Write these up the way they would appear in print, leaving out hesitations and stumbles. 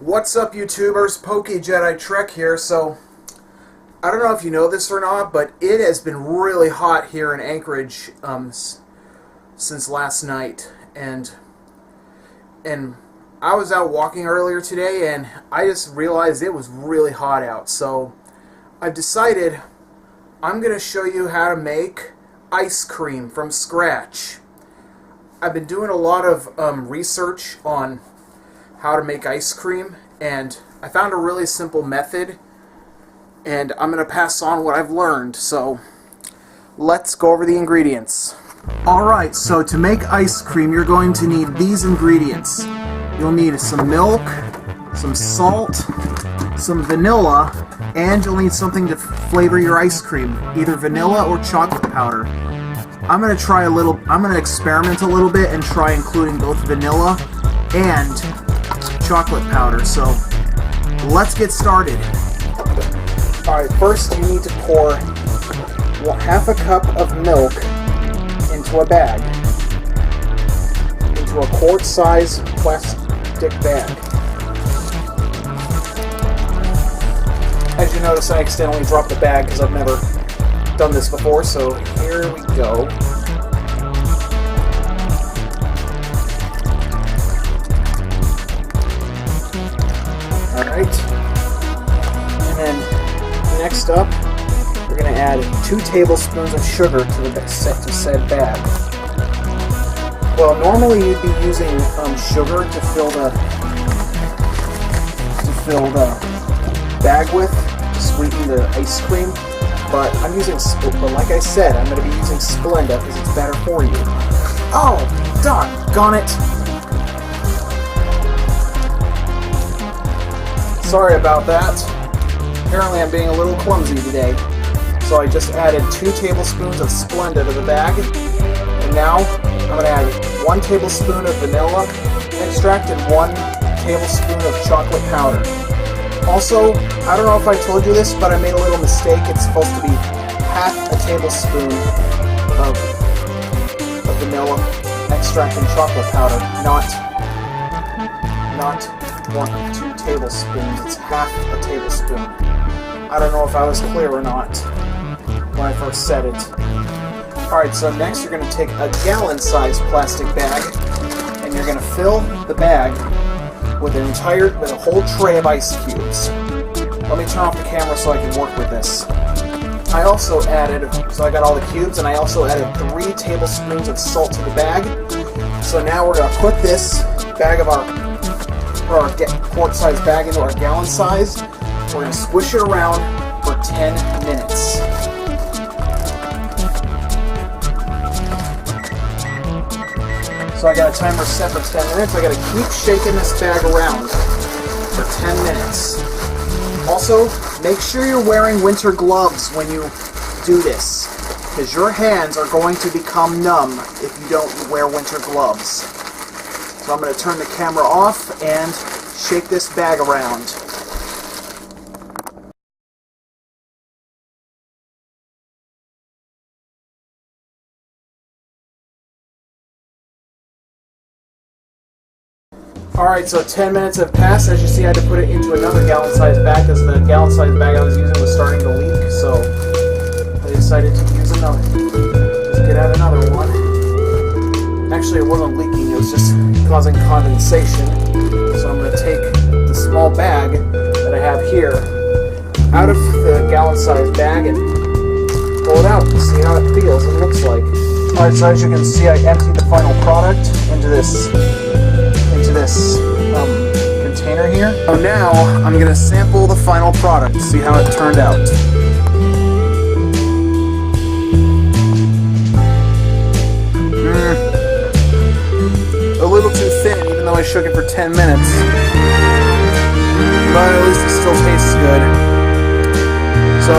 What's up, YouTubers? PokeJediTrek's here. So, I don't know if you know this or not, but it has been really hot here in Anchorage since last night, and I was out walking earlier today, and I just realized it was really hot out. So, I've decided I'm going to show you how to make ice cream from scratch. I've been doing a lot of research on how to make ice cream, and I found a really simple method, and I'm going to pass on what I've learned. So let's go over the ingredients. Alright, so to make ice cream you're going to need these ingredients. You'll need some milk, some salt, some vanilla, and you'll need something to flavor your ice cream, either vanilla or chocolate powder. I'm going to experiment a little bit and try including both vanilla and chocolate powder. So let's get started. Alright, first you need to pour half a cup of milk into a bag, into a quart-size plastic bag. As you notice, I accidentally dropped the bag because I've never done this before, so here we go. Alright, and then next up, we're going to add 2 tablespoons of sugar to the said bag. Well, normally you'd be using sugar to fill the bag with, to sweeten the ice cream, but like I said, I'm going to be using Splenda because it's better for you. Oh, doggone it! Sorry about that. Apparently I'm being a little clumsy today. So I just added 2 tablespoons of Splenda to the bag. And now I'm going to add 1 tablespoon of vanilla extract and 1 tablespoon of chocolate powder. Also, I don't know if I told you this, but I made a little mistake. It's supposed to be half a tablespoon of vanilla extract and chocolate powder, not 2 tablespoons. It's half a tablespoon. I don't know if I was clear or not when I first said it. Alright, so next you're going to take a gallon-sized plastic bag, and you're going to fill the bag with a whole tray of ice cubes. Let me turn off the camera so I can work with this. I also added, so I got all the cubes, and I also added 3 tablespoons of salt to the bag. So now we're going to put this bag of our quart-sized bag into our gallon size. We're going to squish it around for 10 minutes. So I got a timer set for 10 minutes. I got to keep shaking this bag around for 10 minutes. Also, make sure you're wearing winter gloves when you do this, because your hands are going to become numb if you don't wear winter gloves. So I'm going to turn the camera off and shake this bag around. Alright, so 10 minutes have passed. As you see, I had to put it into another gallon-sized bag because the gallon-sized bag I was using was starting to leak, so I decided to use another. Just get out another one. Actually, it wasn't leaking, it was just causing condensation. So I'm going to take the small bag that I have here out of the gallon-sized bag and pull it out to see how it feels and looks like. Alright, so as you can see, I emptied the final product into this container here. So now I'm going to sample the final product to see how it turned out. A little too thin, even though I shook it for 10 minutes. But at least it still tastes good. So,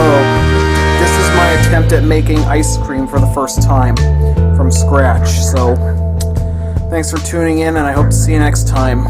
this is my attempt at making ice cream for the first time from scratch. So, thanks for tuning in, and I hope to see you next time.